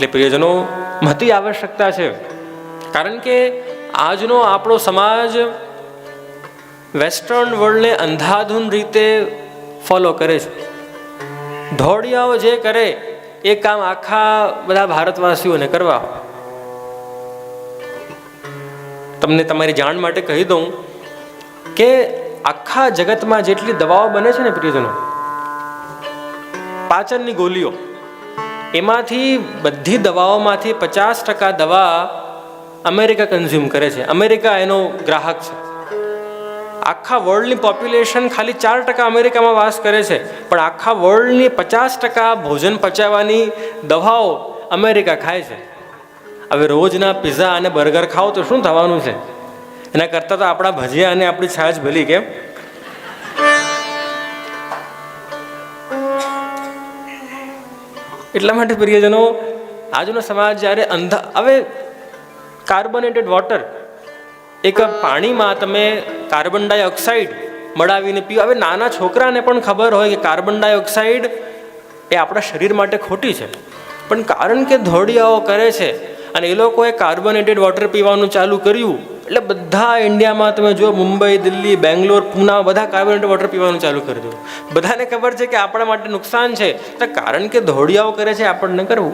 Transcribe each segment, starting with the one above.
એટલે પ્રિયજનો મહતી આવશ્યકતા છે, કારણ કે આજનો આપણો સમાજ વેસ્ટર્ન વર્લ્ડને અંધાધૂન રીતે ફોલો કરે છે. ધોળિયાઓ જે કરે એ કામ આખા બધા ભારતવાસીઓને કરવા. તમને તમારી જાણ માટે કહી દઉં કે આખા જગતમાં જેટલી દવાઓ બને છે ને પ્રિયજનો, પાચનની ગોળીઓ, એમાંથી બધી દવાઓમાંથી 50% દવા અમેરિકા કન્ઝ્યુમ કરે છે. અમેરિકા એનો ગ્રાહક છે. આખા વર્લ્ડની પોપ્યુલેશન ખાલી 4% અમેરિકામાં વાસ કરે છે, પણ આખા વર્લ્ડની 50% ભોજન પચાવવાની દવાઓ અમેરિકા ખાય છે. હવે રોજના પિઝા અને બર્ગર ખાઓ તો શું થવાનું છે? એના કરતાં તો આપણા ભજીયા અને આપણી છાશ ભલી, કેમ? એટલા માટે પ્રિયજનો આજનો સમાજ જ્યારે હવે કાર્બોનેટેડ વોટર, એક પાણીમાં તમે કાર્બન ડાયોક્સાઇડ મળાવીને પીઓ. હવે નાના છોકરાને પણ ખબર હોય કે કાર્બન ડાયોક્સાઇડ એ આપણા શરીર માટે ખોટી છે, પણ કારણ કે ધોળિયાઓ કરે છે અને એ લોકોએ કાર્બોનેટેડ વોટર પીવાનું ચાલુ કર્યું, એટલે બધા ઇન્ડિયામાં તમે જો મુંબઈ, દિલ્હી, બેંગ્લોર, પૂના બધા કાર્બોનેટેડ વોટર પીવાનું ચાલુ કરી દો. બધાને ખબર છે કે આપણા માટે નુકસાન છે, તો કારણ કે ધોળિયાઓ કરે છે આપણને કરવું.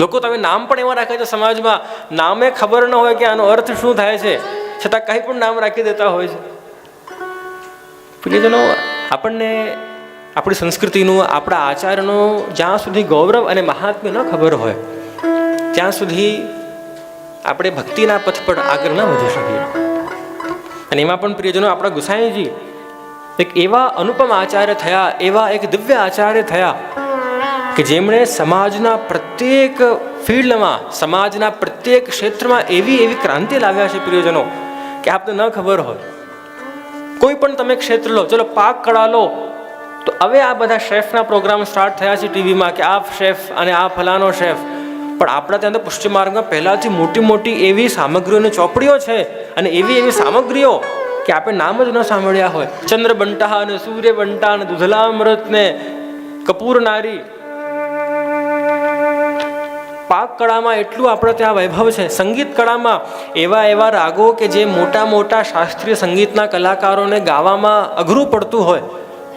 લોકો તમે નામ પણ એવા રાખે છે સમાજમાં, નામે ખબર ન હોય કે આનો અર્થ શું થાય છે, છતાં કંઈ પણ નામ રાખી દેતા હોય છે. પ્રિયજનો, આપણને આપણી સંસ્કૃતિનું, આપણા આચારનું જ્યાં સુધી ગૌરવ અને મહાત્મ્ય ન ખબર હોય ત્યાં સુધી આપણે ભક્તિના પથ પર આગળ ન વધી શકીએ. અને એમાં પણ પ્રિયજનો આપણા ગુસાઈજી એક એવા અનુપમ આચાર્ય થયા, એવા એક દિવ્ય આચાર્ય થયા કે જેમણે સમાજના પ્રત્યેક ફિલ્ડમાં, સમાજના પ્રત્યેક ક્ષેત્રમાં એવી ક્રાંતિ લાવ્યા છે પ્રિયજનો કે આપને ન ખબર હોય. કોઈ પણ તમે ક્ષેત્ર લો, ચલો પાક કળા લો, તો હવે આ બધા શેફના પ્રોગ્રામ સ્ટાર્ટ થયા છે ટીવીમાં કે આ શેફ અને આ ફલાનો શેફ, પણ આપણા ત્યાં તો પુષ્ટિ માર્ગમાં પહેલાંથી મોટી મોટી એવી સામગ્રીઓની ચોપડીઓ છે અને એવી સામગ્રીઓ કે આપણે નામ જ ન સાંભળ્યા હોય. ચંદ્ર બંટા અને સૂર્ય બંટા અને દુધલામૃત ને કપૂર નારી. પાક કળામાં એટલું આપણે ત્યાં વૈભવ છે. સંગીત કળામાં એવા રાગો કે જે મોટા શાસ્ત્રીય સંગીતના કલાકારોને ગાવામાં અઘરું પડતું હોય,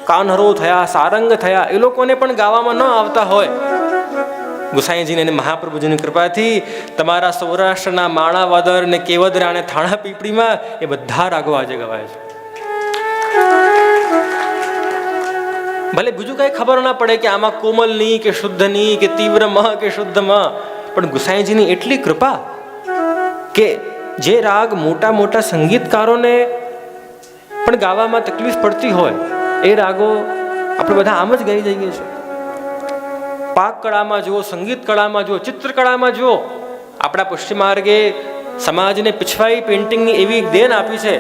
કાન્હરો થયા, સારંગ થયા, એ લોકોને પણ ગાવામાં ન આવતા હોય, ગુસાઈજીને અને મહાપ્રભુજીની કૃપાથી તમારા સૌરાષ્ટ્રના માણાવદર ને કેવદરા અને થાણા પીપળીમાં એ બધા રાગો આજે ગવાય છે. ભલે બીજું કઈ ખબર ના પડે કે આમાં કોમલની કે શુદ્ધની કે તીવ્ર મ કે શુદ્ધ મ, પણ ગુસાઈજીની એટલી કૃપા કે જે રાગ મોટા સંગીતકારોને પણ ગાવામાં તકલીફ પડતી હોય એ રાગો આપણે બધા આમ જ ગાઈ જઈએ છીએ. પાક કળામાં જુઓ, સંગીત કળામાં જુઓ, ચિત્રકળામાં જુઓ, આપણા પશ્ચિમ માર્ગે સમાજને પિછવાઈ પેઇન્ટિંગની એવી દેન આપી છે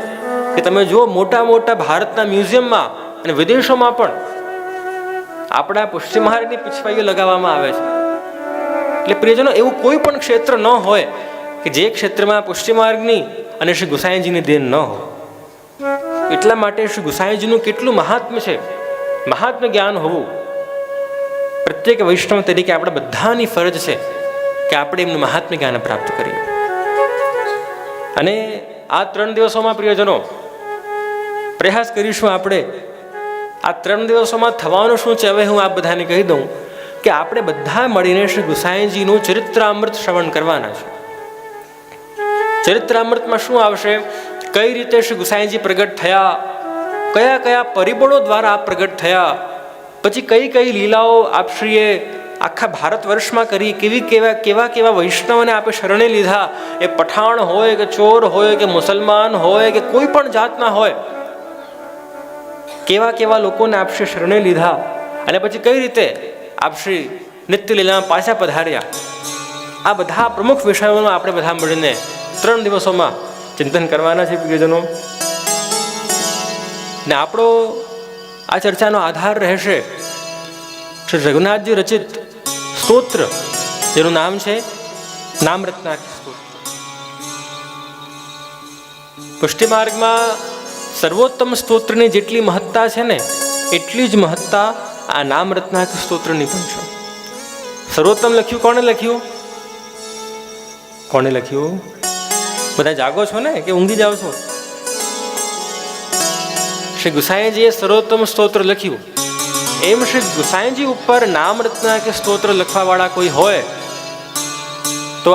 કે તમે જુઓ મોટા ભારતના મ્યુઝિયમમાં અને વિદેશોમાં પણ આપણા પશ્ચિમ માર્ગની પિછવાઈઓ લગાવવામાં આવે છે. એટલે પ્રિયજનો, એવું કોઈ પણ ક્ષેત્ર ન હોય કે જે ક્ષેત્રમાં પશ્ચિમ માર્ગની અને શ્રી ગુસાઈજીની દેન ન હોય. એટલા માટે શ્રી ગુસાઈજીનું કેટલું મહાત્મ્ય છે, મહાત્મ્ય જ્ઞાન હોવું પ્રત્યેક વૈષ્ણવ તરીકે આપણે બધાની ફરજ છે કે આપણે એમનું મહાત્મ્ય જ્ઞાન પ્રાપ્ત કરીએ. અને આ 3 દિવસોમાં પ્રિયજનો પ્રયાસ કરીશું આપણે. આ 3 દિવસોમાં થવાનું શું છે હવે હું આપ બધાને કહી દઉં કે આપણે બધા મળીને શ્રી ગુસાઈજીનું ચરિત્રામૃત શ્રવણ કરવાના છે. ચરિત્રામૃતમાં શું આવશે? કઈ રીતે શ્રી ગુસાઈજી પ્રગટ થયા, કયા પરિબળો દ્વારા પ્રગટ થયા, પછી કઈ લીલાઓ આપશ્રીએ આખા ભારત વર્ષમાં કરી, કેવા વૈષ્ણવને આપે શરણે લીધા, એ પઠાણ હોય કે ચોર હોય કે મુસલમાન હોય કે કોઈ પણ જાતના હોય, કેવા લોકોને આપશે શરણે લીધા, અને પછી કઈ રીતે આપશ્રી નિત્ય લીલામાં પાછા પધાર્યા. આ બધા પ્રમુખ વિષયોનું આપણે બધા મળીને 3 દિવસોમાં ચિંતન કરવાના છે પ્રિયજનો. ને આપણો આ ચર્ચાનો આધાર રહેશે શ્રી રઘુનાથજી રચિત સ્તોત્ર, જેનું નામ છે નામરત્નાકર સ્તોત્ર. પુષ્ટિ માર્ગમાં સર્વોત્તમ સ્તોત્રની જેટલી મહત્તા છે ને, એટલી જ મહત્તા આ નામરત્નાકર સ્તોત્રની પણ છે. સર્વોત્તમ લખ્યું કોણે લખ્યું? કોણે લખ્યું? બધા જાગો છો ને કે ઊંઘી જાઓ છો? શ્રી ગુસાઈજીએ સર્વોત્તમ સ્તોત્ર લખ્યું. એમ શ્રી ગુસાઈજી ઉપર નામ રત્ના કે સ્તોત્ર લખવા વાળા કોઈ હોય તો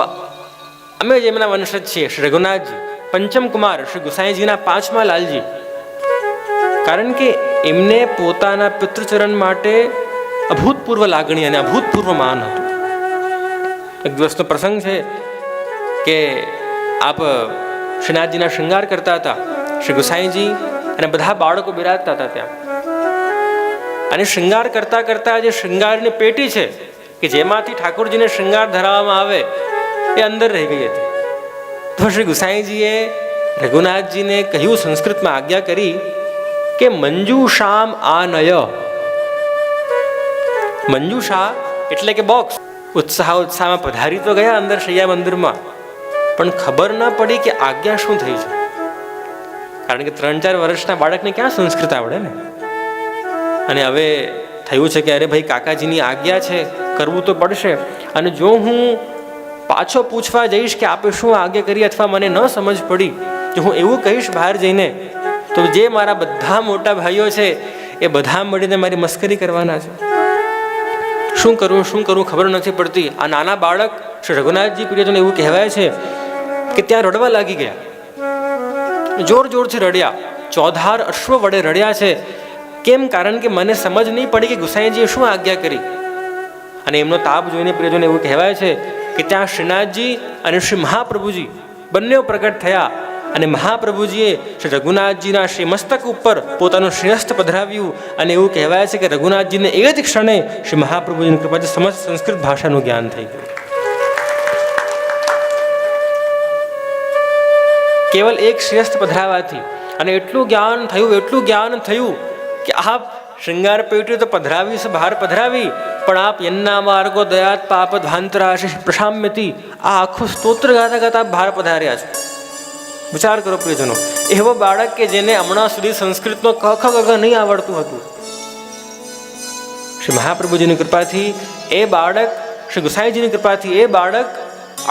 અમે જ એમના વંશજ છીએ. શ્રી રઘુનાથજી પંચમ કુમાર, શ્રી ગુસાઈજીના પાંચમા લાલજી. કારણ કે એમને પોતાના પિતૃચરણ માટે અભૂતપૂર્વ લાગણી અને અભૂતપૂર્વ માન હતું. એક દિવસનો પ્રસંગ છે કે આપ શ્રીનાથજીના શૃંગાર કરતા હતા. શ્રી ગુસાઈજી અને બધા બાળકો બિરાજતા હતા ત્યાં. અને શૃંગાર કરતા કરતા જે શૃંગારની પેટી છે કે જેમાંથી ઠાકોરજીને શૃંગાર ધરાવવામાં આવે એ અંદર રહી ગઈ હતી. તો શ્રી ગુસાઈજીએ રઘુનાથજીને કહ્યું, સંસ્કૃતમાં આજ્ઞા કરી કે મંજુષામ આનય. મંજુષા એટલે કે બોક્સ. ઉત્સાહમાં પધારી તો ગયા અંદર શૈયા મંદિરમાં, પણ ખબર ન પડી કે આજ્ઞા શું થઈ છે. કારણ કે 3-4 વર્ષના બાળકને ક્યાં સંસ્કૃત આવડે ને. અને હવે થયું છે કે અરે ભાઈ કાકાજીની આજ્ઞા છે, કરવું તો પડશે. અને જો હું પાછો પૂછવા જઈશ કે આપે શું આજ્ઞા કરી અથવા મને ન સમજ પડી, જો હું એવું કહીશ બહાર જઈને, તો જે મારા બધા મોટા ભાઈઓ છે એ બધા મળીને મારી મસ્કરી કરવાના છે. શું કરવું ખબર નથી પડતી. આ નાના બાળક શ્રી રઘુનાથજી પ્રિયજન એવું કહેવાય છે કે ત્યાં રડવા લાગી ગયા. જોર જોરથી રડ્યા, 14 અશ્વ વડે રડ્યા છે. કેમ? કારણ કે મને સમજ નહીં પડી કે ગુસાઈજીએ શું આજ્ઞા કરી. અને એમનો તાપ જોઈને પ્રિયજન એવું કહેવાય છે કે ત્યાં શ્રીનાથજી અને શ્રી મહાપ્રભુજી બંને પ્રગટ થયા. અને મહાપ્રભુજીએ શ્રી રઘુનાથજીના શ્રી મસ્તક ઉપર પોતાનું શ્રેષ્ઠ પધરાવ્યું. અને એવું કહેવાય છે કે રઘુનાથજીને એ જ ક્ષણે શ્રી મહાપ્રભુજીની કૃપાથી સમસ્ત સંસ્કૃત ભાષાનું જ્ઞાન થઈ ગયું. કેવલ એક શ્રેષ્ઠ પધરાવાથી. અને એટલું જ્ઞાન થયું કે આપ શૃંગાર પેટી તો પધરાવી છે, બહાર પધરાવી, પણ આપ યન્ના માર્ગો દયાત પાપ ધ્વાંતરાશિ પ્રશામ્યતિ, આ આખું સ્તોત્ર ગાતા ગાતા બહાર પધાર્યા છે. વિચાર કરો પ્રિયજનો, એવો બાળક કે જેને હમણાં સુધી સંસ્કૃતનો ક ખ ગ ઘ નહીં આવડતું હતું, શ્રી મહાપ્રભુજીની કૃપાથી એ બાળક, શ્રી ગુસાઈજીની કૃપાથી એ બાળક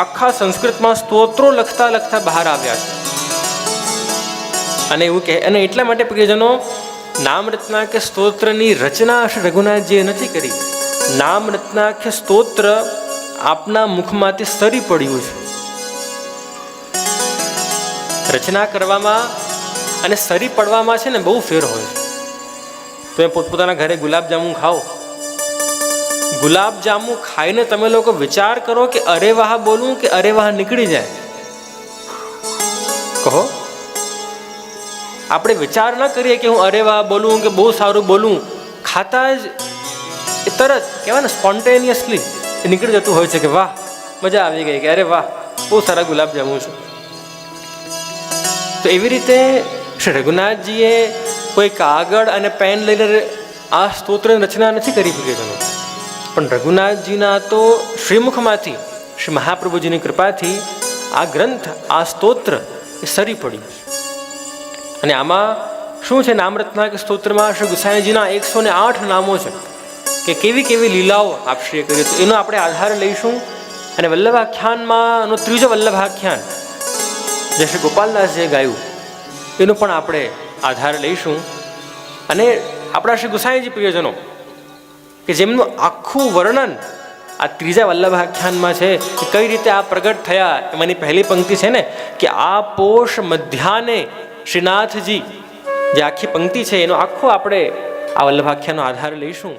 આખા સંસ્કૃતમાં સ્તોત્રો લખતા લખતા બહાર આવ્યા છે. અને એવું કહે, અને એટલા માટે પ્રિયજનો, નામ રત્નાખ્ય સ્તોત્રની રચના શ્રી રઘુનાથજીએ નથી કરી. નામ રત્નાખ્ય સ્તોત્ર આપના મુખમાંથી સરી પડ્યું છે. રચના કરવામાં અને સરી પડવામાં છે ને બહુ ફેર હોય છે. તમે પોતપોતાના ઘરે ગુલાબજાંબુ ખાઓ, ગુલાબજાંબુ ખાઈને તમે લોકો વિચાર કરો કે અરે વાહ બોલું કે અરે વાહ નીકળી જાય. કહો, આપણે વિચાર ન કરીએ કે હું અરે વાહ બોલું કે બહુ સારું બોલું, ખાતા જ એ તરત કહેવાય ને સ્પોન્ટેનિયસલી એ નીકળી જતું હોય છે કે વાહ મજા આવી ગઈ, કે અરે વાહ બહુ સારા ગુલાબજાંબુ છે. તો એવી રીતે શ્રી રઘુનાથજીએ કોઈ કાગળ અને પેન લઈને આ સ્તોત્રની રચના નથી કરી પ્રિયજનો, પણ રઘુનાથજીના તો શ્રીમુખમાંથી શ્રી મહાપ્રભુજીની કૃપાથી આ ગ્રંથ, આ સ્તોત્ર એ સરી પડ્યું. અને આમાં શું છે, નામરત્ના કે સ્તોત્રમાં શ્રી ગુસાઈજીના 108 નામો છે કે કેવી કેવી લીલાઓ આપશ્રીએ કરી. તો એનો આપણે આધાર લઈશું. અને વલ્લભાખ્યાનમાં ત્રીજો વલ્લભાખ્યાન જે શ્રી ગોપાલદાસજીએ ગાયું એનો પણ આપણે આધાર લઈશું. અને આપણા શ્રી ગુસાઈજી પ્રિયજનો કે જેમનું આખું વર્ણન આ ત્રીજા વલ્લભાખ્યાનમાં છે કે કઈ રીતે આ પ્રગટ થયા. એમાંની પહેલી પંક્તિ છે ને કે આ પોષ મધ્યાને શ્રીનાથજી, જે આખી પંક્તિ છે એનો આખો આપણે આ વલ્લભાખ્યાનનો આધાર લઈશું.